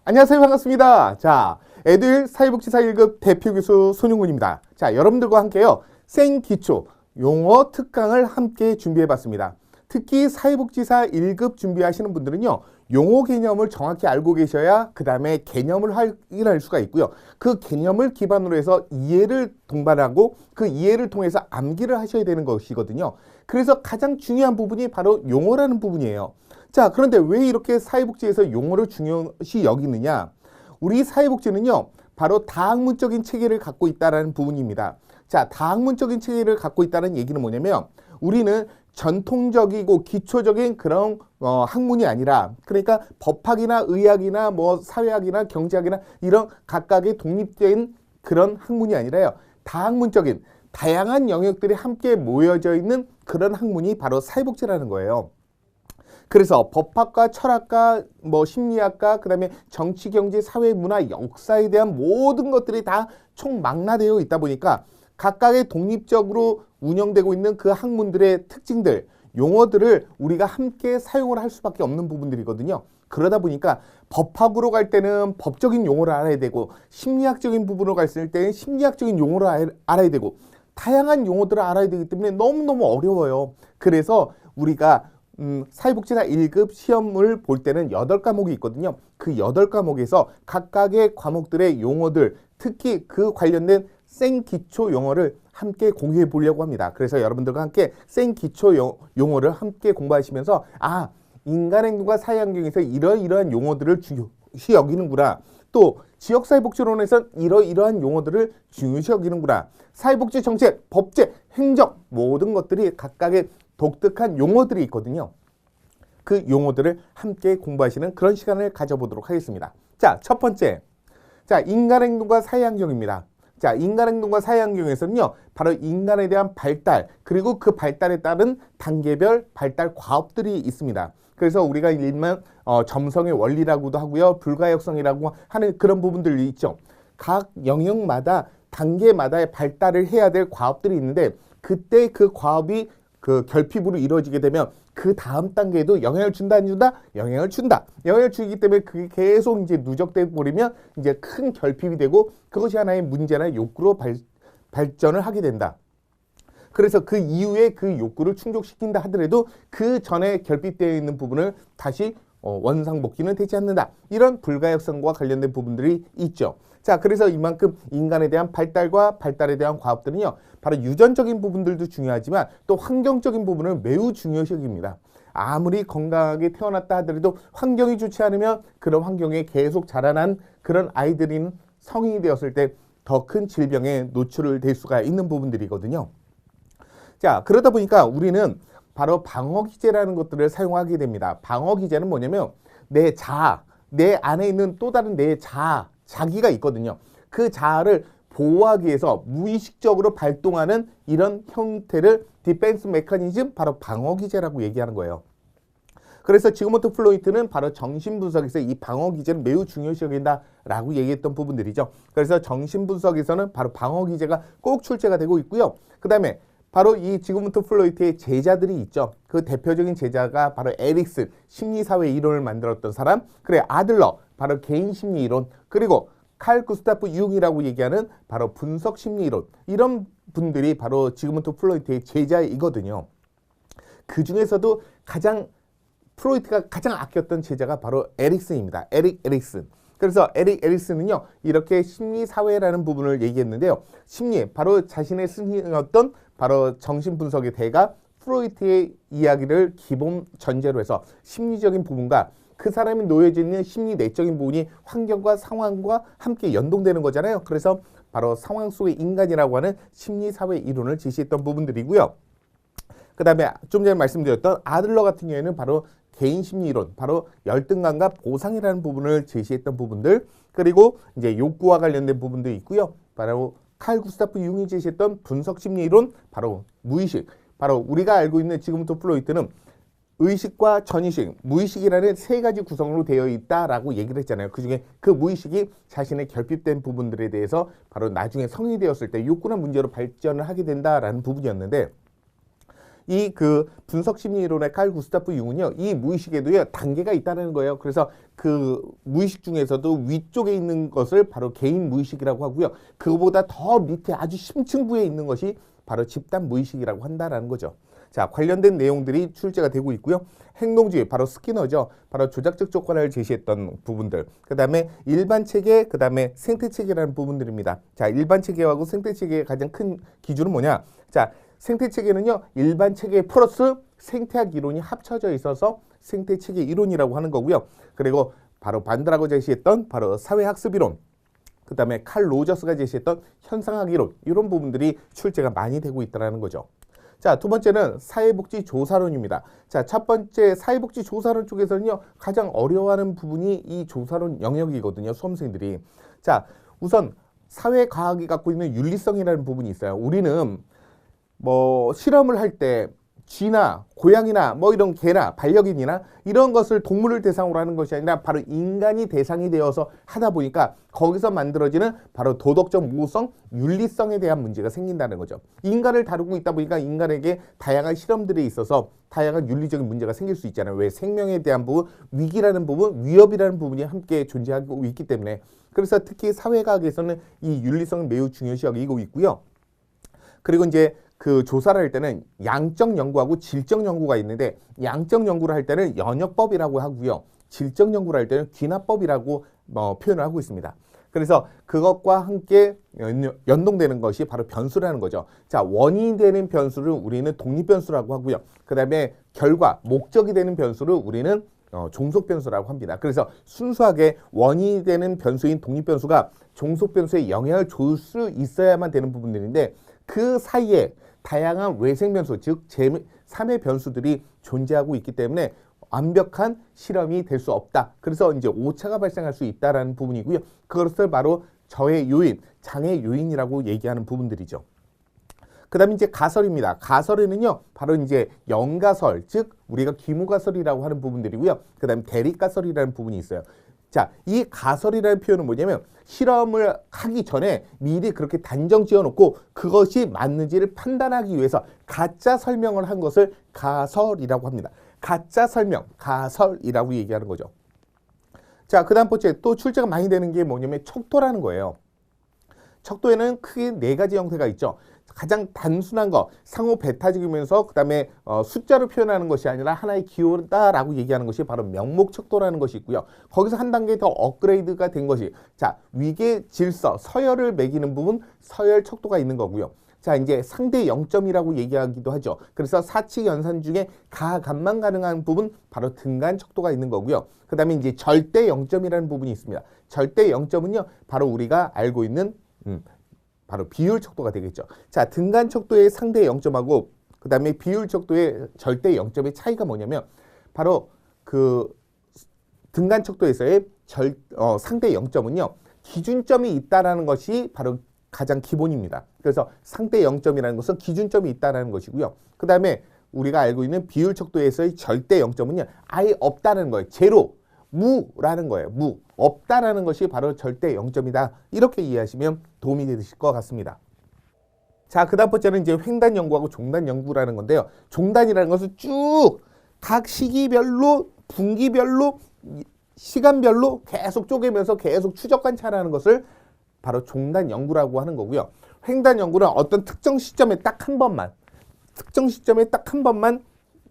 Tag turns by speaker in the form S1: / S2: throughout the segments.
S1: 안녕하세요. 반갑습니다. 자, 에듀윌 사회복지사 1급 대표 교수 손용근입니다. 자, 여러분들과 함께요. 생기초 용어 특강을 함께 준비해봤습니다. 특히 사회복지사 1급 준비하시는 분들은요. 용어 개념을 정확히 알고 계셔야 그 다음에 개념을 확인할 수가 있고요. 그 개념을 기반으로 해서 이해를 동반하고 그 이해를 통해서 암기를 하셔야 되는 것이거든요. 그래서 가장 중요한 부분이 바로 용어라는 부분이에요. 자, 그런데 왜 이렇게 사회복지에서 용어를 중요시 여기느냐? 우리 사회복지는요, 바로 다학문적인 체계를 갖고 있다는 부분입니다. 자, 다학문적인 체계를 갖고 있다는 얘기는 뭐냐면, 우리는 전통적이고 기초적인 그런 학문이 아니라, 그러니까 법학이나 의학이나 뭐 사회학이나 경제학이나 이런 각각의 독립된 그런 학문이 아니라요, 다학문적인 다양한 영역들이 함께 모여져 있는 그런 학문이 바로 사회복지라는 거예요. 그래서 법학과, 철학과, 뭐 심리학과, 그 다음에 정치, 경제, 사회, 문화, 역사에 대한 모든 것들이 다 총망라되어 있다 보니까 각각의 독립적으로 운영되고 있는 그 학문들의 특징들, 용어들을 우리가 함께 사용을 할 수밖에 없는 부분들이거든요. 그러다 보니까 법학으로 갈 때는 법적인 용어를 알아야 되고, 심리학적인 부분으로 갔을 때는 심리학적인 용어를 알아야 되고, 다양한 용어들을 알아야 되기 때문에 너무너무 어려워요. 그래서 우리가 사회복지사 1급 시험을 볼 때는 8과목이 있거든요. 그 8과목에서 각각의 과목들의 용어들, 특히 그 관련된 생기초 용어를 함께 공유해 보려고 합니다. 그래서 여러분들과 함께 생기초 용어를 함께 공부하시면서 인간행동과 사회환경에서 이러이러한 용어들을 중요시 여기는구나. 또 지역사회복지론에서 이러이러한 용어들을 중요시 여기는구나. 사회복지 정책, 법제, 행정 모든 것들이 각각의 독특한 용어들이 있거든요. 그 용어들을 함께 공부하시는 그런 시간을 가져보도록 하겠습니다. 자, 첫 번째. 자, 인간행동과 사회환경입니다. 자, 인간행동과 사회환경에서는요, 바로 인간에 대한 발달, 그리고 그 발달에 따른 단계별 발달 과업들이 있습니다. 그래서 우리가 일명 점성의 원리라고도 하고요, 불가역성이라고 하는 그런 부분들이 있죠. 각 영역마다 단계마다의 발달을 해야 될 과업들이 있는데, 그때 그 과업이 그 결핍으로 이루어지게 되면 그 다음 단계에도 영향을 준다, 안 준다? 영향을 준다. 영향을 주기 때문에 그게 계속 이제 누적돼 버리면 이제 큰 결핍이 되고 그것이 하나의 문제나 욕구로 발전을 하게 된다. 그래서 그 이후에 그 욕구를 충족시킨다 하더라도 그 전에 결핍되어 있는 부분을 다시 원상복귀는 되지 않는다. 이런 불가역성과 관련된 부분들이 있죠. 자, 그래서 이만큼 인간에 대한 발달과 발달에 대한 과업들은요, 바로 유전적인 부분들도 중요하지만 또 환경적인 부분을 매우 중요시 여깁니다. 아무리 건강하게 태어났다 하더라도 환경이 좋지 않으면 그런 환경에 계속 자라난 그런 아이들인 성인이 되었을 때 더 큰 질병에 노출을 될 수가 있는 부분들이거든요. 자, 그러다 보니까 우리는 바로 방어기제라는 것들을 사용하게 됩니다. 방어기제는 뭐냐면 내 안에 있는 또 다른 내 자기가 있거든요. 그 자아를 보호하기 위해서 무의식적으로 발동하는 이런 형태를 디펜스 메커니즘, 바로 방어기제라고 얘기하는 거예요. 그래서 지그문트 프로이트는 바로 정신분석에서 이 방어기제를 매우 중요시 여긴다라고 얘기했던 부분들이죠. 그래서 정신분석에서는 바로 방어기제가 꼭 출제가 되고 있고요. 그 다음에 바로 이 지그문트 프로이트의 제자들이 있죠. 그 대표적인 제자가 바로 에릭슨, 심리사회 이론을 만들었던 사람, 그래 아들러, 바로 개인심리 이론, 그리고 칼 구스타프 융이라고 얘기하는 바로 분석심리 이론, 이런 분들이 바로 지그문트 프로이트의 제자이거든요. 그 중에서도 프로이트가 가장 아꼈던 제자가 바로 에릭슨입니다. 에릭슨. 그래서 에릭슨은요, 이렇게 심리사회라는 부분을 얘기했는데요. 바로 자신의 스승이었던 바로 정신분석의 대가 프로이트의 이야기를 기본 전제로 해서 심리적인 부분과 그 사람이 놓여져 있는 심리 내적인 부분이 환경과 상황과 함께 연동되는 거잖아요. 그래서 바로 상황 속의 인간이라고 하는 심리사회 이론을 제시했던 부분들이고요. 그 다음에 좀 전에 말씀드렸던 아들러 같은 경우에는 바로 개인심리이론, 바로 열등감과 보상이라는 부분을 제시했던 부분들, 그리고 이제 욕구와 관련된 부분도 있고요. 바로 칼 구스타프 융이 제시했던 분석심리이론, 바로 무의식, 바로 우리가 알고 있는 지금부터 플로이트는 의식과 전의식, 무의식이라는 세 가지 구성으로 되어 있다라고 얘기를 했잖아요. 그중에 그 무의식이 자신의 결핍된 부분들에 대해서 바로 나중에 성인이 되었을 때 욕구나 문제로 발전을 하게 된다라는 부분이었는데, 이 그 분석 심리 이론의 칼 구스타프 융은요, 이 무의식에도요 단계가 있다는 거예요. 그래서 그 무의식 중에서도 위쪽에 있는 것을 바로 개인 무의식이라고 하고요. 그거보다 더 밑에 아주 심층부에 있는 것이 바로 집단 무의식이라고 한다라는 거죠. 자, 관련된 내용들이 출제가 되고 있고요. 행동주의, 바로 스키너죠. 바로 조작적 조건을 제시했던 부분들. 그 다음에 일반 체계, 그 다음에 생태 체계라는 부분들입니다. 자, 일반 체계하고 생태 체계의 가장 큰 기준은 뭐냐? 자, 생태 체계는요, 일반 체계 플러스 생태학 이론이 합쳐져 있어서 생태 체계 이론이라고 하는 거고요. 그리고 바로 반드라고 제시했던 바로 사회학습 이론. 그 다음에 칼 로저스가 제시했던 현상학 이론. 이런 부분들이 출제가 많이 되고 있다는 거죠. 자, 두 번째는 사회복지조사론입니다. 자, 첫 번째 사회복지조사론 쪽에서는요, 가장 어려워하는 부분이 이 조사론 영역이거든요, 수험생들이. 자, 우선 사회과학이 갖고 있는 윤리성이라는 부분이 있어요. 우리는 뭐 실험을 할 때 쥐나 고양이나 뭐 이런 개나 반려견이나 이런 것을 동물을 대상으로 하는 것이 아니라 바로 인간이 대상이 되어서 하다 보니까 거기서 만들어지는 바로 도덕적 모성, 윤리성에 대한 문제가 생긴다는 거죠. 인간을 다루고 있다 보니까 인간에게 다양한 실험들에 있어서 다양한 윤리적인 문제가 생길 수 있잖아요. 왜? 생명에 대한 부분, 위기라는 부분, 위협이라는 부분이 함께 존재하고 있기 때문에. 그래서 특히 사회과학에서는 이 윤리성을 매우 중요시 여기고 있고요. 그리고 이제 그 조사를 할 때는 양적 연구하고 질적 연구가 있는데, 양적 연구를 할 때는 연역법이라고 하고요. 질적 연구를 할 때는 귀납법이라고 표현을 하고 있습니다. 그래서 그것과 함께 연동되는 것이 바로 변수라는 거죠. 자, 원인이 되는 변수를 우리는 독립변수라고 하고요. 그 다음에 결과, 목적이 되는 변수를 우리는 종속변수라고 합니다. 그래서 순수하게 원인이 되는 변수인 독립변수가 종속변수에 영향을 줄 수 있어야만 되는 부분들인데, 그 사이에 다양한 외생변수, 즉 제3의 변수들이 존재하고 있기 때문에 완벽한 실험이 될 수 없다. 그래서 이제 오차가 발생할 수 있다라는 부분이고요. 그것을 바로 저해 요인, 장애 요인이라고 얘기하는 부분들이죠. 그 다음에 이제 가설입니다. 가설에는요, 바로 이제 연가설, 즉 우리가 기무가설이라고 하는 부분들이고요. 그 다음에 대립가설이라는 부분이 있어요. 자, 이 가설이라는 표현은 뭐냐면 실험을 하기 전에 미리 그렇게 단정 지어놓고 그것이 맞는지를 판단하기 위해서 가짜 설명을 한 것을 가설이라고 합니다. 가짜 설명, 가설이라고 얘기하는 거죠. 자, 그 다음 번째 또 출제가 많이 되는 게 뭐냐면 척도라는 거예요. 척도에는 크게 네 가지 형태가 있죠. 가장 단순한 거, 상호 배타적이면서 그 다음에 숫자로 표현하는 것이 아니라 하나의 기호다라고 얘기하는 것이 바로 명목척도라는 것이 있고요. 거기서 한 단계 더 업그레이드가 된 것이, 자, 위계 질서, 서열을 매기는 부분, 서열척도가 있는 거고요. 자, 이제 상대 0점이라고 얘기하기도 하죠. 그래서 사칙 연산 중에 가감만 가능한 부분, 바로 등간 척도가 있는 거고요. 그 다음에 이제 절대 0점이라는 부분이 있습니다. 절대 0점은요, 바로 우리가 알고 있는 바로 비율 척도가 되겠죠. 자, 등간 척도의 상대 0점하고 그 다음에 비율 척도의 절대 0점의 차이가 뭐냐면, 바로 그 등간 척도에서의 상대 0점은요, 기준점이 있다라는 것이 바로 가장 기본입니다. 그래서 상대 0점이라는 것은 기준점이 있다라는 것이고요. 그 다음에 우리가 알고 있는 비율 척도에서의 절대 0점은요, 아예 없다는 거예요. 제로, 무라는 거예요. 무, 없다라는 것이 바로 절대 0점이다. 이렇게 이해하시면 도움이 되실 것 같습니다. 자, 그 다음 번째는 이제 횡단 연구하고 종단 연구라는 건데요. 종단이라는 것은 쭉 각 시기별로, 분기별로, 시간별로 계속 쪼개면서 계속 추적 관찰하는 것을 바로 종단 연구라고 하는 거고요. 횡단 연구는 어떤 특정 시점에 딱 한 번만,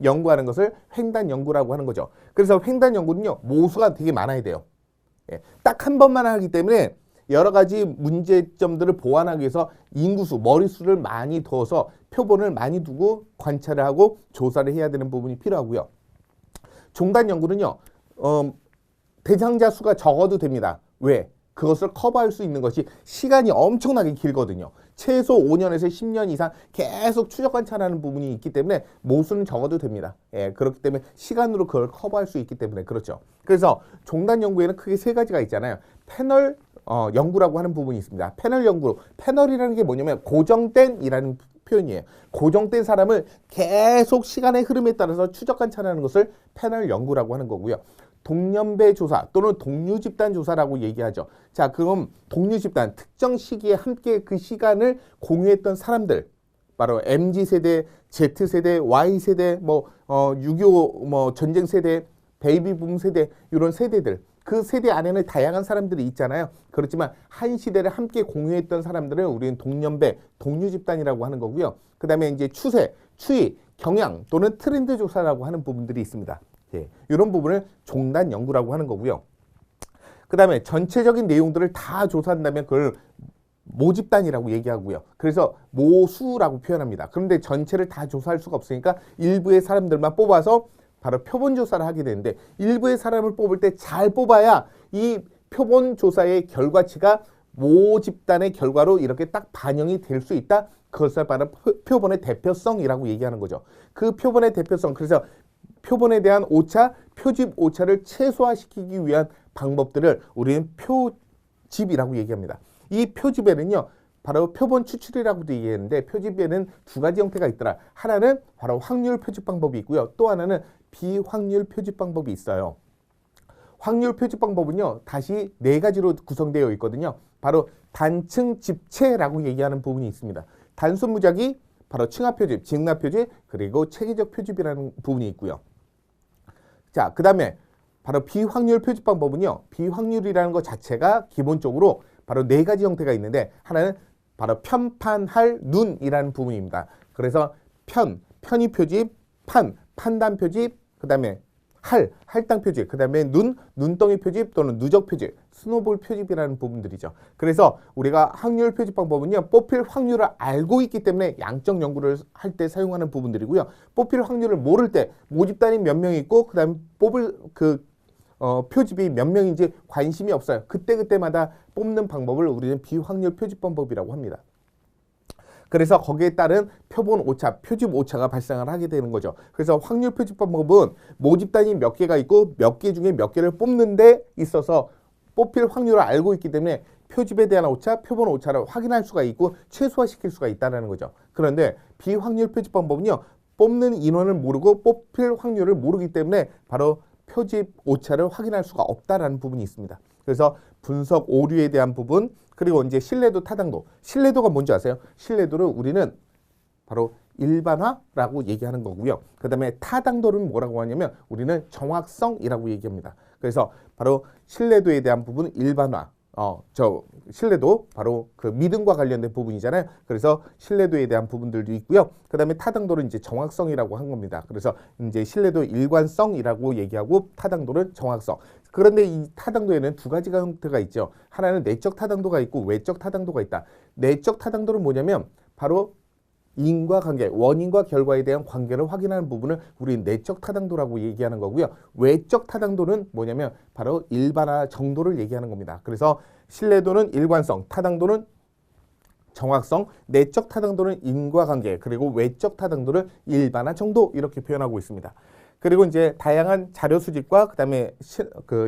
S1: 연구하는 것을 횡단 연구라고 하는 거죠. 그래서 횡단 연구는요, 모수가 되게 많아야 돼요. 예, 딱 한 번만 하기 때문에 여러 가지 문제점들을 보완하기 위해서 인구수, 머릿수를 많이 둬서 표본을 많이 두고 관찰을 하고 조사를 해야 되는 부분이 필요하고요. 종단 연구는요, 대상자 수가 적어도 됩니다. 왜? 그것을 커버할 수 있는 것이 시간이 엄청나게 길거든요. 최소 5년에서 10년 이상 계속 추적 관찰하는 부분이 있기 때문에 모수는 적어도 됩니다. 예, 그렇기 때문에 시간으로 그걸 커버할 수 있기 때문에 그렇죠. 그래서 종단 연구에는 크게 세 가지가 있잖아요. 패널 연구라고 하는 부분이 있습니다. 패널 연구, 패널이라는 게 뭐냐면 고정된 이라는 표현이에요. 고정된 사람을 계속 시간의 흐름에 따라서 추적 관찰하는 것을 패널 연구라고 하는 거고요. 동년배 조사 또는 동류 집단 조사라고 얘기하죠. 자, 그럼 동류 집단, 특정 시기에 함께 그 시간을 공유했던 사람들, 바로 MZ세대, Z세대, Y세대, 6.25 전쟁 세대, 베이비붐 세대 이런 세대들 그 세대 안에는 다양한 사람들이 있잖아요. 그렇지만 한 시대를 함께 공유했던 사람들을 우리는 동년배, 동료 집단이라고 하는 거고요. 그 다음에 이제 추세, 추이, 경향 또는 트렌드 조사라고 하는 부분들이 있습니다. 예, 이런 부분을 종단 연구라고 하는 거고요. 그 다음에 전체적인 내용들을 다 조사한다면 그걸 모집단이라고 얘기하고요. 그래서 모수라고 표현합니다. 그런데 전체를 다 조사할 수가 없으니까 일부의 사람들만 뽑아서 바로 표본 조사를 하게 되는데 일부의 사람을 뽑을 때 잘 뽑아야 이 표본 조사의 결과치가 모집단의 결과로 이렇게 딱 반영이 될 수 있다. 그것을 바로 표본의 대표성이라고 얘기하는 거죠. 그 표본의 대표성, 그래서 표본에 대한 오차, 표집 오차를 최소화시키기 위한 방법들을 우리는 표집이라고 얘기합니다. 이 표집에는요, 바로 표본 추출이라고도 얘기했는데 표집에는 두 가지 형태가 있더라. 하나는 바로 확률 표집 방법이 있고요. 또 하나는 비확률 표집 방법이 있어요. 확률 표집 방법은요, 다시 네 가지로 구성되어 있거든요. 바로 단층 집체라고 얘기하는 부분이 있습니다. 단순 무작위, 바로 층합 표집, 직납 표집, 그리고 체계적 표집이라는 부분이 있고요. 자, 그 다음에 바로 비확률 표집 방법은요, 비확률이라는 것 자체가 기본적으로 바로 네 가지 형태가 있는데 하나는 바로 편판할 눈이라는 부분입니다. 그래서 편의 표집, 판단 표집, 그 다음에 할당 표집, 그 다음에 눈덩이 표집 또는 누적 표집, 스노볼 표집이라는 부분들이죠. 그래서 우리가 확률 표집 방법은요, 뽑힐 확률을 알고 있기 때문에 양적 연구를 할 때 사용하는 부분들이고요. 뽑힐 확률을 모를 때 모집단이 몇 명 있고 그 다음에 뽑을 표집이 몇 명인지 관심이 없어요. 그때마다 뽑는 방법을 우리는 비확률 표집 방법이라고 합니다. 그래서 거기에 따른 표본 오차, 표집 오차가 발생을 하게 되는 거죠. 그래서 확률 표집 방법은 모집단이 몇 개가 있고 몇 개 중에 몇 개를 뽑는 데 있어서 뽑힐 확률을 알고 있기 때문에 표집에 대한 오차, 표본 오차를 확인할 수가 있고 최소화시킬 수가 있다는 거죠. 그런데 비확률 표집 방법은요, 뽑는 인원을 모르고 뽑힐 확률을 모르기 때문에 바로 표집 오차를 확인할 수가 없다라는 부분이 있습니다. 그래서 분석 오류에 대한 부분, 그리고 이제 신뢰도, 타당도. 신뢰도가 뭔지 아세요? 신뢰도를 우리는 바로 일반화라고 얘기하는 거고요. 그 다음에 타당도는 뭐라고 하냐면 우리는 정확성이라고 얘기합니다. 그래서 바로 신뢰도에 대한 부분 일반화. 신뢰도 바로 그 믿음과 관련된 부분이잖아요. 그래서 신뢰도에 대한 부분들도 있고요. 그 다음에 타당도는 이제 정확성이라고 한 겁니다. 그래서 이제 신뢰도 일관성이라고 얘기하고 타당도는 정확성. 그런데 이 타당도에는 두 가지가 형태가 있죠. 하나는 내적 타당도가 있고 외적 타당도가 있다. 내적 타당도는 뭐냐면 바로 인과관계, 원인과 결과에 대한 관계를 확인하는 부분을 우리 내적 타당도라고 얘기하는 거고요. 외적 타당도는 뭐냐면 바로 일반화 정도를 얘기하는 겁니다. 그래서 신뢰도는 일관성, 타당도는 정확성, 내적 타당도는 인과관계, 그리고 외적 타당도를 일반화 정도 이렇게 표현하고 있습니다. 그리고 이제 다양한 자료 수집과 그다음에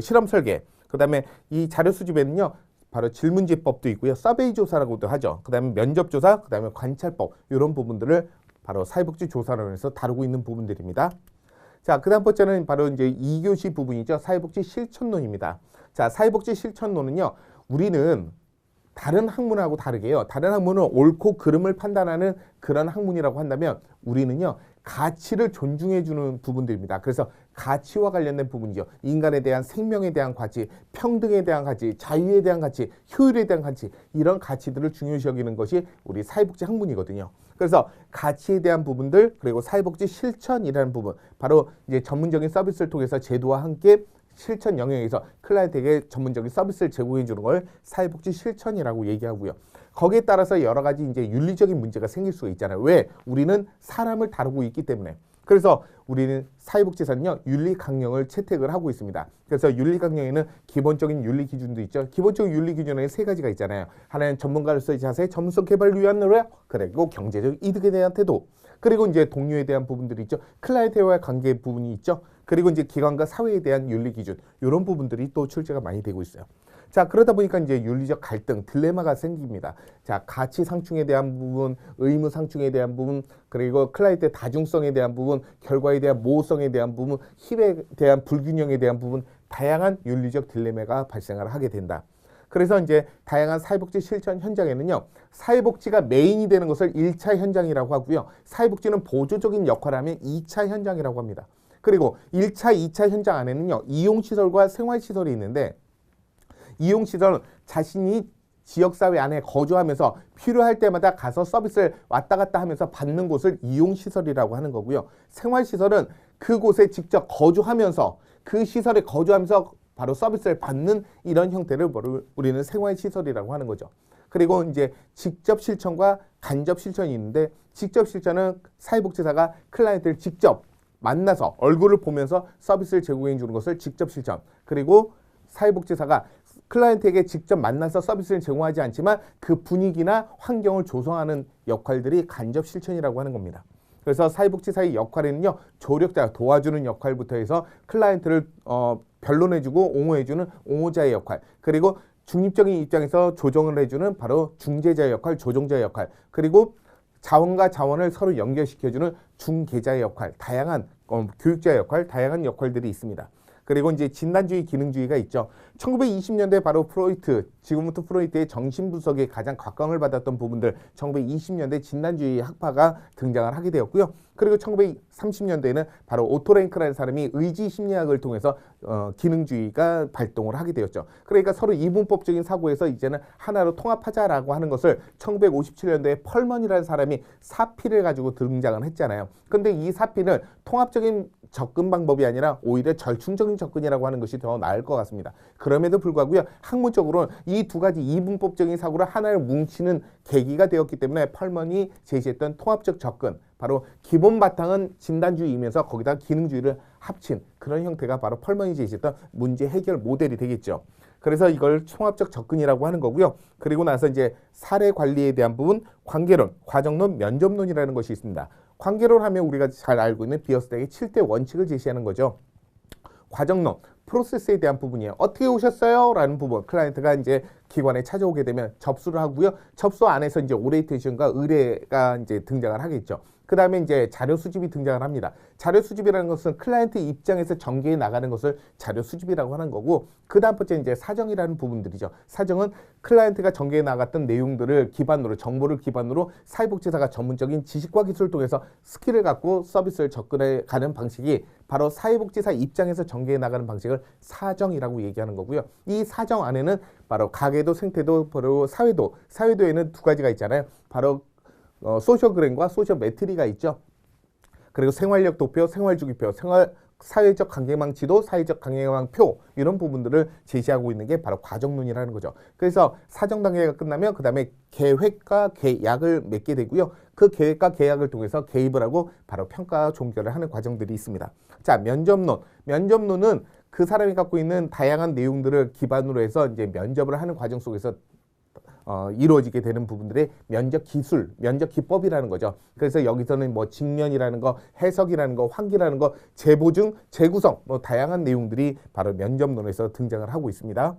S1: 실험 설계, 그다음에 이 자료 수집에는요, 바로 질문지법도 있고요. 서베이 조사라고도 하죠. 그 다음에 면접 조사, 그 다음에 관찰법 이런 부분들을 바로 사회복지 조사론에서 다루고 있는 부분들입니다. 자, 그 다음 번째는 바로 이제 2교시 부분이죠. 사회복지 실천론입니다. 자, 사회복지 실천론은요, 우리는 다른 학문하고 다르게요. 다른 학문은 옳고 그름을 판단하는 그런 학문이라고 한다면 우리는요, 가치를 존중해주는 부분들입니다. 그래서 가치와 관련된 부분이죠. 인간에 대한 생명에 대한 가치, 평등에 대한 가치, 자유에 대한 가치, 효율에 대한 가치, 이런 가치들을 중요시 여기는 것이 우리 사회복지 학문이거든요. 그래서 가치에 대한 부분들, 그리고 사회복지 실천이라는 부분, 바로 이제 전문적인 서비스를 통해서 제도와 함께 실천 영역에서 클라이언트에게 전문적인 서비스를 제공해 주는 걸 사회복지 실천이라고 얘기하고요. 거기에 따라서 여러 가지 이제 윤리적인 문제가 생길 수가 있잖아요. 왜? 우리는 사람을 다루고 있기 때문에. 그래서 우리는 사회복지사는요, 윤리 강령을 채택을 하고 있습니다. 그래서 윤리 강령에는 기본적인 윤리 기준도 있죠. 기본적인 윤리 기준에는 세 가지가 있잖아요. 하나는 전문가로서의 자세, 전문성 개발을 위한 노력, 그리고 경제적 이득에 대한 태도, 그리고 이제 동료에 대한 부분들이 있죠. 클라이언트와의 관계 부분이 있죠. 그리고 이제 기관과 사회에 대한 윤리 기준, 이런 부분들이 또 출제가 많이 되고 있어요. 자, 그러다 보니까 이제 윤리적 갈등, 딜레마가 생깁니다. 자, 가치 상충에 대한 부분, 의무 상충에 대한 부분, 그리고 클라이언트의 다중성에 대한 부분, 결과에 대한 모호성에 대한 부분, 힘에 대한 불균형에 대한 부분, 다양한 윤리적 딜레마가 발생을 하게 된다. 그래서 이제 다양한 사회복지 실천 현장에는요, 사회복지가 메인이 되는 것을 1차 현장이라고 하고요. 사회복지는 보조적인 역할을 하면 2차 현장이라고 합니다. 그리고 1차, 2차 현장 안에는요, 이용시설과 생활시설이 있는데, 이용시설은 자신이 지역사회 안에 거주하면서 필요할 때마다 가서 서비스를 왔다 갔다 하면서 받는 곳을 이용시설이라고 하는 거고요. 생활시설은 그곳에 직접 거주하면서 그 시설에 거주하면서 바로 서비스를 받는 이런 형태를 우리는 생활시설이라고 하는 거죠. 그리고 이제 직접 실천과 간접 실천이 있는데, 직접 실천은 사회복지사가 클라이언트를 직접 만나서 얼굴을 보면서 서비스를 제공해 주는 것을 직접 실천. 그리고 사회복지사가 클라이언트에게 직접 만나서 서비스를 제공하지 않지만 그 분위기나 환경을 조성하는 역할들이 간접 실천이라고 하는 겁니다. 그래서 사회복지사의 역할에는요, 조력자, 도와주는 역할부터 해서 클라이언트를 변론해주고 옹호해주는 옹호자의 역할, 그리고 중립적인 입장에서 조정을 해주는 바로 중재자의 역할, 조정자의 역할, 그리고 자원과 자원을 서로 연결시켜주는 중개자의 역할, 다양한 교육자의 역할, 다양한 역할들이 있습니다. 그리고 이제 진단주의, 기능주의가 있죠. 1920년대 바로 프로이트, 지금부터 프로이트의 정신분석에 가장 각광을 받았던 부분들, 1920년대 진단주의 학파가 등장을 하게 되었고요. 그리고 1930년대에는 바로 오토 랭크라는 사람이 의지 심리학을 통해서 기능주의가 발동을 하게 되었죠. 그러니까 서로 이분법적인 사고에서 이제는 하나로 통합하자라고 하는 것을 1957년도에 펄먼이라는 사람이 사피를 가지고 등장을 했잖아요. 근데 이 사피는 통합적인 접근 방법이 아니라 오히려 절충적인 접근이라고 하는 것이 더 나을 것 같습니다. 그럼에도 불구하고요, 학문적으로는 이 두 가지 이분법적인 사고를 하나를 뭉치는 계기가 되었기 때문에 펄먼이 제시했던 통합적 접근, 바로 기본 바탕은 진단주의이면서 거기다 기능주의를 합친 그런 형태가 바로 펄먼이 제시했던 문제 해결 모델이 되겠죠. 그래서 이걸 통합적 접근이라고 하는 거고요. 그리고 나서 이제 사례 관리에 대한 부분, 관계론, 과정론, 면접론이라는 것이 있습니다. 관계론 하면 우리가 잘 알고 있는 비어스텍의 7대 원칙을 제시하는 거죠. 과정론, 프로세스에 대한 부분이에요. 어떻게 오셨어요? 라는 부분. 클라이언트가 이제 기관에 찾아오게 되면 접수를 하고요. 접수 안에서 이제 오리엔테이션과 의뢰가 이제 등장을 하겠죠. 그 다음에 이제 자료 수집이 등장을 합니다. 자료 수집이라는 것은 클라이언트 입장에서 전개해 나가는 것을 자료 수집이라고 하는 거고, 그 다음 번째 이제 사정이라는 부분들이죠. 사정은 클라이언트가 전개해 나갔던 내용들을 기반으로, 정보를 기반으로 사회복지사가 전문적인 지식과 기술을 통해서 스킬을 갖고 서비스를 접근해 가는 방식이 바로 사회복지사 입장에서 전개해 나가는 방식을 사정이라고 얘기하는 거고요. 이 사정 안에는 바로 가계도, 생태도, 바로 사회도, 사회도에는 두 가지가 있잖아요. 바로 소셜그램과 소셜매트리가 있죠. 그리고 생활력 도표, 생활주기표, 사회적 관계망 지도, 사회적 관계망 표, 이런 부분들을 제시하고 있는 게 바로 과정론이라는 거죠. 그래서 사정 단계가 끝나면 그 다음에 계획과 계약을 맺게 되고요. 그 계획과 계약을 통해서 개입을 하고 바로 평가 종결을 하는 과정들이 있습니다. 자, 면접론. 면접론은 그 사람이 갖고 있는 다양한 내용들을 기반으로 해서 이제 면접을 하는 과정 속에서 이루어지게 되는 부분들의 면접 기술, 면접 기법이라는 거죠. 그래서 여기서는 뭐 직면이라는 거, 해석이라는 거, 환기라는 거, 재보증, 재구성, 뭐 다양한 내용들이 바로 면접론에서 등장을 하고 있습니다.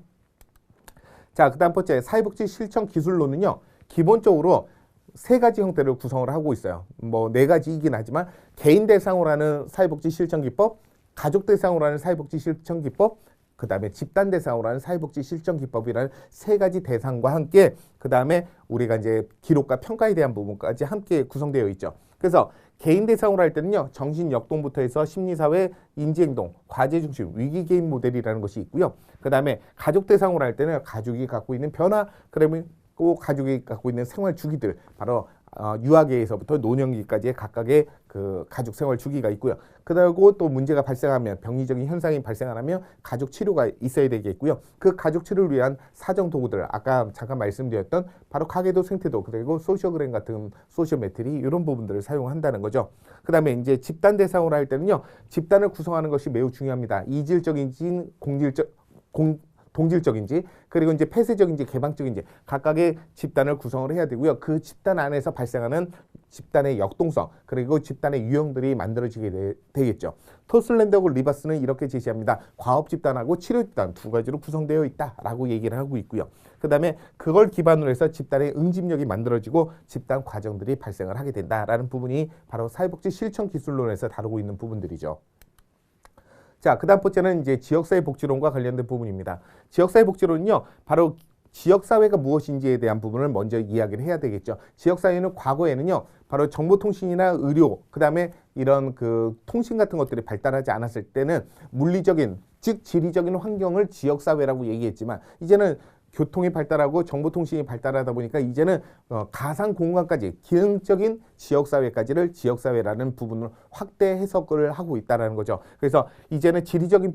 S1: 자, 그 다음 번째 사회복지 실천 기술론은요, 기본적으로 세 가지 형태를 구성을 하고 있어요. 뭐 네 가지이긴 하지만 개인 대상으로 하는 사회복지 실천 기법, 가족 대상으로 하는 사회복지 실천 기법, 그 다음에 집단 대상으로 하는 사회복지 실천 기법이라는 세 가지 대상과 함께 그 다음에 우리가 이제 기록과 평가에 대한 부분까지 함께 구성되어 있죠. 그래서 개인 대상으로 할 때는요, 정신 역동부터 해서 심리사회, 인지행동, 과제중심, 위기개입 모델이라는 것이 있고요. 그 다음에 가족 대상으로 할 때는 가족이 갖고 있는 변화, 그리고 가족이 갖고 있는 생활 주기들, 바로 유아기에서부터 노년기까지의 각각의 그 가족 생활 주기가 있고요. 그리고 또 문제가 발생하면, 병리적인 현상이 발생하면 가족 치료가 있어야 되겠고요. 그 가족 치료를 위한 사정 도구들, 아까 잠깐 말씀드렸던 바로 가계도, 생태도, 그리고 소셜그램 같은 소셜매트리, 이런 부분들을 사용한다는 거죠. 그 다음에 이제 집단 대상으로 할 때는요, 집단을 구성하는 것이 매우 중요합니다. 이질적인지 동질적인지, 그리고 이제 폐쇄적인지 개방적인지 각각의 집단을 구성을 해야 되고요. 그 집단 안에서 발생하는 집단의 역동성, 그리고 집단의 유형들이 만들어지게 되겠죠. 토슬랜드하고 리바스는 이렇게 제시합니다. 과업 집단하고 치료 집단 두 가지로 구성되어 있다라고 얘기를 하고 있고요. 그 다음에 그걸 기반으로 해서 집단의 응집력이 만들어지고 집단 과정들이 발생을 하게 된다라는 부분이 바로 사회복지 실천 기술론에서 다루고 있는 부분들이죠. 자, 그 다음 번째는 이제 지역사회 복지론과 관련된 부분입니다. 지역사회 복지론은요, 바로 지역사회가 무엇인지에 대한 부분을 먼저 이야기를 해야 되겠죠. 지역사회는 과거에는요, 바로 정보통신이나 의료, 그 다음에 이런 그 통신 같은 것들이 발달하지 않았을 때는 물리적인, 즉 지리적인 환경을 지역사회라고 얘기했지만, 이제는 교통이 발달하고 정보통신이 발달하다 보니까 이제는 가상 공간까지 기능적인 지역사회까지를 지역사회라는 부분을 확대 해석을 하고 있다는 거죠. 그래서 이제는 지리적인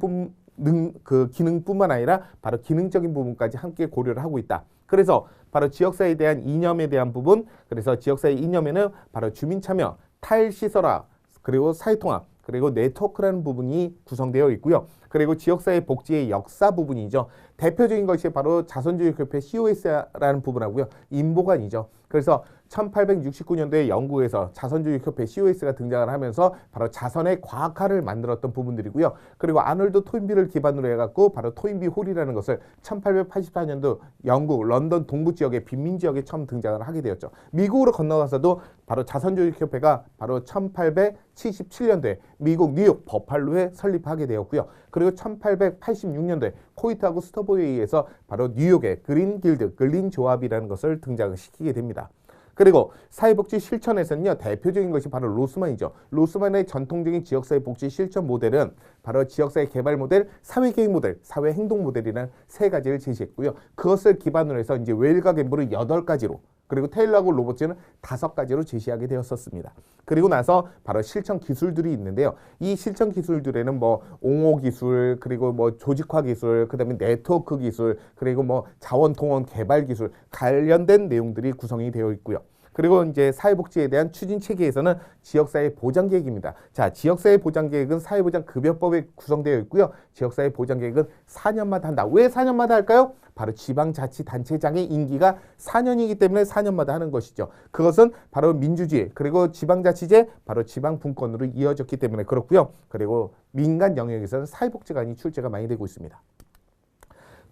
S1: 그 기능뿐만 아니라 바로 기능적인 부분까지 함께 고려를 하고 있다. 그래서 바로 지역사회에 대한 이념에 대한 부분, 그래서 지역사회 이념에는 바로 주민참여, 탈시설화, 그리고 사회통합, 그리고 네트워크라는 부분이 구성되어 있고요. 그리고 지역사회 복지의 역사 부분이죠. 대표적인 것이 바로 자선주의협회 COS라는 부분하고요. 인보관이죠. 그래서 1869년도에 영국에서 자선주의협회 COS가 등장을 하면서 바로 자선의 과학화를 만들었던 부분들이고요. 그리고 아놀드 토인비를 기반으로 해갖고 바로 토인비 홀이라는 것을 1884년도 영국 런던 동부 지역의 빈민 지역에 처음 등장을 하게 되었죠. 미국으로 건너가서도 바로 자선주의협회가 바로 1877년도에 미국 뉴욕 버팔로에 설립하게 되었고요. 그리고 1886년도에 코이트하고 스터보에 의해서 바로 뉴욕의 그린 길드, 그린 조합이라는 것을 등장을 시키게 됩니다. 그리고 사회복지 실천에서는요, 대표적인 것이 바로 로스만이죠. 로스만의 전통적인 지역사회 복지 실천 모델은 바로 지역사회 개발 모델, 사회계획 모델, 사회행동 모델이라는 세 가지를 제시했고요. 그것을 기반으로 해서 이제 웨일과 갬블을 8가지로, 그리고 테일러하고 로버츠는 5가지로 제시하게 되었었습니다. 그리고 나서 바로 실천 기술들이 있는데요. 이 실천 기술들에는 뭐 옹호 기술, 그리고 뭐 조직화 기술, 그다음에 네트워크 기술, 그리고 뭐 자원 통원 개발 기술 관련된 내용들이 구성이 되어 있고요. 그리고 이제 사회복지에 대한 추진 체계에서는 지역사회 보장계획입니다. 자, 지역사회 보장계획은 사회보장급여법에 구성되어 있고요. 지역사회 보장계획은 4년마다 한다. 왜 4년마다 할까요? 바로 지방자치단체장의 임기가 4년이기 때문에 4년마다 하는 것이죠. 그것은 바로 민주주의, 그리고 지방자치제, 바로 지방분권으로 이어졌기 때문에 그렇고요. 그리고 민간 영역에서는 사회복지관이 출제가 많이 되고 있습니다.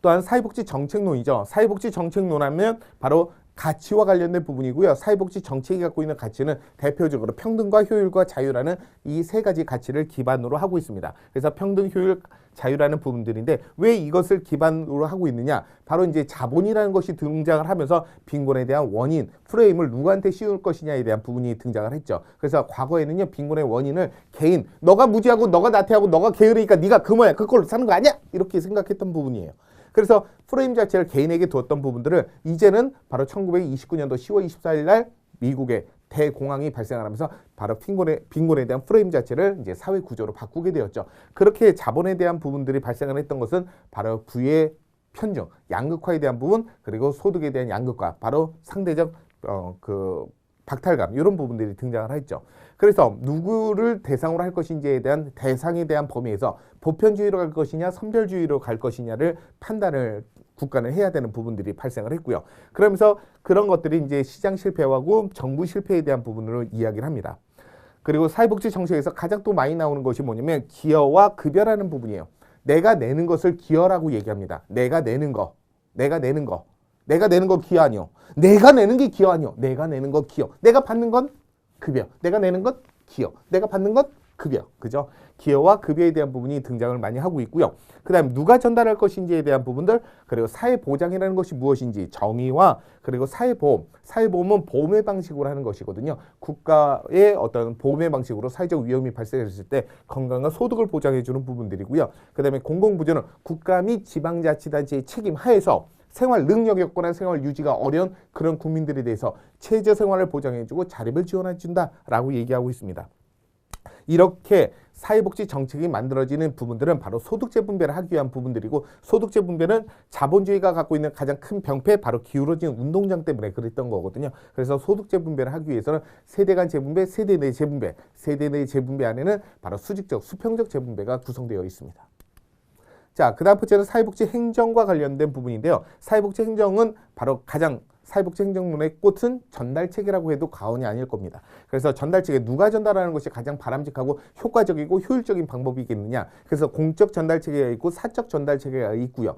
S1: 또한 사회복지 정책론이죠. 사회복지 정책론 하면 바로 가치와 관련된 부분이고요. 사회복지 정책이 갖고 있는 가치는 대표적으로 평등과 효율과 자유라는 이 3가지 가치를 기반으로 하고 있습니다. 그래서 평등, 효율, 자유라는 부분들인데 왜 이것을 기반으로 하고 있느냐? 바로 이제 자본이라는 것이 등장을 하면서 빈곤에 대한 원인, 프레임을 누구한테 씌울 것이냐에 대한 부분이 등장을 했죠. 그래서 과거에는요, 빈곤의 원인을 개인, 너가 무지하고 너가 나태하고 너가 게으르니까 네가 금어야, 그걸로 사는 거 아니야? 이렇게 생각했던 부분이에요. 그래서 프레임 자체를 개인에게 두었던 부분들을 이제는 바로 1929년도 10월 24일 날 미국의 대공황이 발생을 하면서 바로 빈곤에 대한 프레임 자체를 이제 사회 구조로 바꾸게 되었죠. 그렇게 자본에 대한 부분들이 발생을 했던 것은 바로 부의 편중, 양극화에 대한 부분, 그리고 소득에 대한 양극화, 바로 상대적 그 박탈감, 이런 부분들이 등장을 했죠. 그래서 누구를 대상으로 할 것인지에 대한 대상에 대한 범위에서 보편주의로 갈 것이냐 선별주의로 갈 것이냐를 판단을 국가는 해야 되는 부분들이 발생을 했고요. 그러면서 그런 것들이 이제 시장 실패하고 정부 실패에 대한 부분으로 이야기를 합니다. 그리고 사회복지 정책에서 가장 또 많이 나오는 것이 뭐냐면 기여와 급여라는 부분이에요. 내가 내는 것을 기여라고 얘기합니다. 내가 내는 거 기여 아니요. 내가 내는 게 기여 아니요. 내가 내는 거 기여. 내가 받는 건 급여. 내가 내는 것 기여. 내가 받는 것 급여. 그죠? 기여와 급여에 대한 부분이 등장을 많이 하고 있고요. 그 다음 누가 전달할 것인지에 대한 부분들, 그리고 사회보장이라는 것이 무엇인지, 정의와 그리고 사회보험. 사회보험은 보험의 방식으로 하는 것이거든요. 국가의 어떤 보험의 방식으로 사회적 위험이 발생했을 때 건강과 소득을 보장해주는 부분들이고요. 그 다음에 공공부조는 국가 및 지방자치단체의 책임 하에서 생활 능력 여건한 생활 유지가 어려운 그런 국민들에 대해서 최저 생활을 보장해주고 자립을 지원해준다라고 얘기하고 있습니다. 이렇게 사회복지 정책이 만들어지는 부분들은 바로 소득재 분배를 하기 위한 부분들이고, 소득재 분배는 자본주의가 갖고 있는 가장 큰 병폐, 바로 기울어진 운동장 때문에 그랬던 거거든요. 그래서 소득재 분배를 하기 위해서는 세대 간 재분배, 세대 내 재분배, 세대 내 재분배 안에는 바로 수직적, 수평적 재분배가 구성되어 있습니다. 자, 그 다음 번째는 사회복지 행정과 관련된 부분인데요. 사회복지 행정은 바로 가장 사회복지 행정론의 꽃은 전달체계라고 해도 과언이 아닐 겁니다. 그래서 전달체계, 누가 전달하는 것이 가장 바람직하고 효과적이고 효율적인 방법이겠느냐. 그래서 공적 전달체계가 있고 사적 전달체계가 있고요.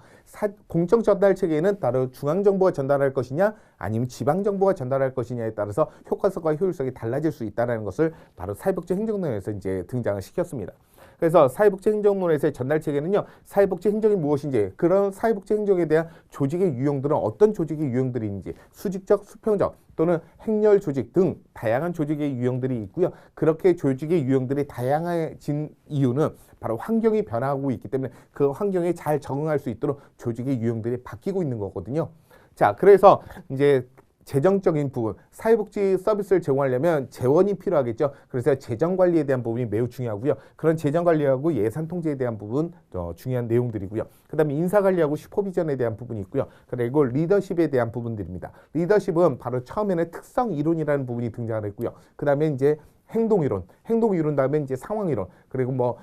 S1: 공적 전달체계에는 따로 중앙정부가 전달할 것이냐 아니면 지방정부가 전달할 것이냐에 따라서 효과성과 효율성이 달라질 수 있다는 것을 바로 사회복지 행정론에서 이제 등장을 시켰습니다. 그래서 사회복지 행정론에서의 전달 체계는요, 사회복지 행정이 무엇인지, 그런 사회복지 행정에 대한 조직의 유형들은 어떤 조직의 유형들이 있는지, 수직적, 수평적 또는 행렬 조직 등 다양한 조직의 유형들이 있고요. 그렇게 조직의 유형들이 다양해진 이유는 바로 환경이 변화하고 있기 때문에 그 환경에 잘 적응할 수 있도록 조직의 유형들이 바뀌고 있는 거거든요. 자, 그래서 이제 재정적인 부분, 사회복지 서비스를 제공하려면 재원이 필요하겠죠. 그래서 재정관리에 대한 부분이 매우 중요하고요. 그런 재정관리하고 예산통제에 대한 부분 중요한 내용들이고요. 그 다음에 인사관리하고 슈퍼비전에 대한 부분이 있고요. 그리고 리더십에 대한 부분들입니다. 리더십은 바로 처음에는 특성이론이라는 부분이 등장을 했고요. 그 다음에 이제 행동이론 다음에 이제 상황이론, 그리고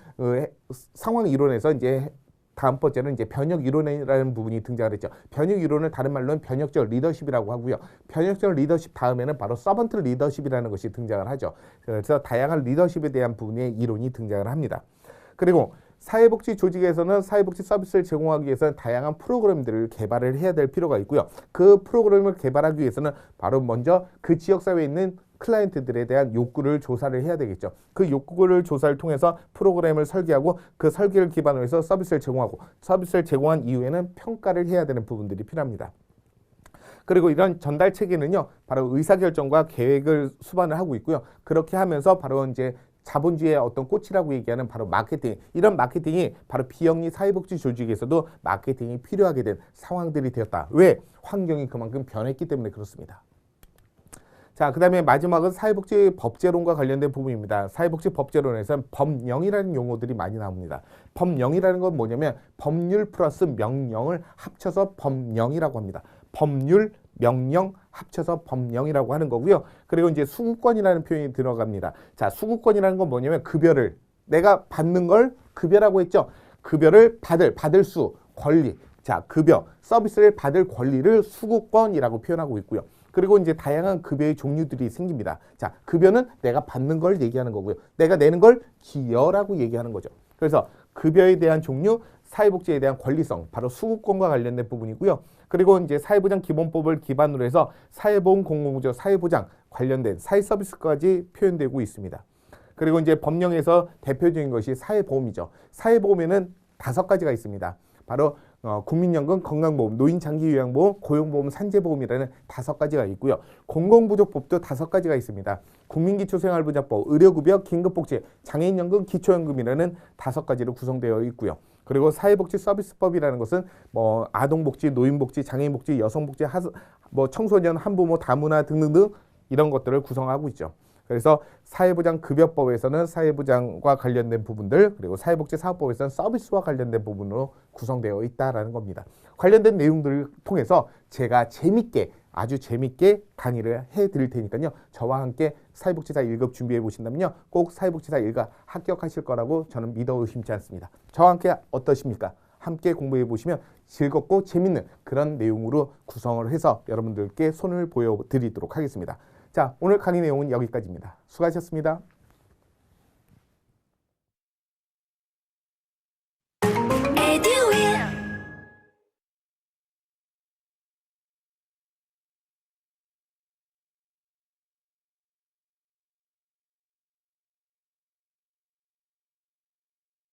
S1: 상황이론에서 이제 다음 번째는 이제 변혁 이론이라는 부분이 등장을 했죠. 변혁 이론을 다른 말로는 변혁적 리더십이라고 하고요. 변혁적 리더십 다음에는 바로 서번트 리더십이라는 것이 등장을 하죠. 그래서 다양한 리더십에 대한 부분의 이론이 등장을 합니다. 그리고 사회복지 조직에서는 사회복지 서비스를 제공하기 위해서는 다양한 프로그램들을 개발을 해야 될 필요가 있고요. 그 프로그램을 개발하기 위해서는 바로 먼저 그 지역사회에 있는 클라이언트들에 대한 욕구를 조사를 해야 되겠죠. 그 욕구를 조사를 통해서 프로그램을 설계하고 그 설계를 기반으로 해서 서비스를 제공하고 서비스를 제공한 이후에는 평가를 해야 되는 부분들이 필요합니다. 그리고 이런 전달 체계는요, 바로 의사결정과 계획을 수반을 하고 있고요. 그렇게 하면서 바로 이제 자본주의의 어떤 꽃이라고 얘기하는 바로 마케팅, 이런 마케팅이 바로 비영리 사회복지 조직에서도 마케팅이 필요하게 된 상황들이 되었다. 왜? 환경이 그만큼 변했기 때문에 그렇습니다. 자, 그 다음에 마지막은 사회복지 법제론과 관련된 부분입니다. 사회복지 법제론에서는 법령이라는 용어들이 많이 나옵니다. 법령이라는 건 뭐냐면 법률 플러스 명령을 합쳐서 법령이라고 합니다. 법률, 명령 합쳐서 법령이라고 하는 거고요. 그리고 이제 수구권이라는 표현이 들어갑니다. 자, 수구권이라는 건 뭐냐면 급여를 내가 받는 걸 급여라고 했죠. 급여를 받을 수, 권리. 자, 급여, 서비스를 받을 권리를 수구권이라고 표현하고 있고요. 그리고 이제 다양한 급여의 종류들이 생깁니다. 자, 급여는 내가 받는 걸 얘기하는 거고요. 내가 내는 걸 기여라고 얘기하는 거죠. 그래서 급여에 대한 종류, 사회복지에 대한 권리성, 바로 수구권과 관련된 부분이고요. 그리고 이제 사회보장 기본법을 기반으로 해서 사회보험 공공구조, 사회보장 관련된 사회서비스까지 표현되고 있습니다. 그리고 이제 법령에서 대표적인 것이 사회보험이죠. 사회보험에는 5가지가 있습니다. 바로 국민연금, 건강보험, 노인장기요양보험, 고용보험, 산재보험이라는 5가지가 있고요. 공공부족법도 5가지가 있습니다. 국민기초생활보장법, 의료급여, 긴급복지, 장애인연금, 기초연금이라는 5가지로 구성되어 있고요. 그리고 사회복지 서비스법이라는 것은 아동복지, 노인복지, 장애인복지, 여성복지, 청소년, 한부모, 다문화 등등등 이런 것들을 구성하고 있죠. 그래서 사회보장급여법에서는 사회보장과 관련된 부분들, 그리고 사회복지사업법에서는 서비스와 관련된 부분으로 구성되어 있다라는 겁니다. 관련된 내용들을 통해서 제가 아주 재밌게 강의를 해드릴 테니까요. 저와 함께 사회복지사 1급 준비해 보신다면요. 꼭 사회복지사 1급 합격하실 거라고 저는 믿어 의심치 않습니다. 저와 함께 어떠십니까? 함께 공부해 보시면 즐겁고 재밌는 그런 내용으로 구성을 해서 여러분들께 손을 보여드리도록 하겠습니다. 자, 오늘 강의 내용은 여기까지입니다. 수고하셨습니다.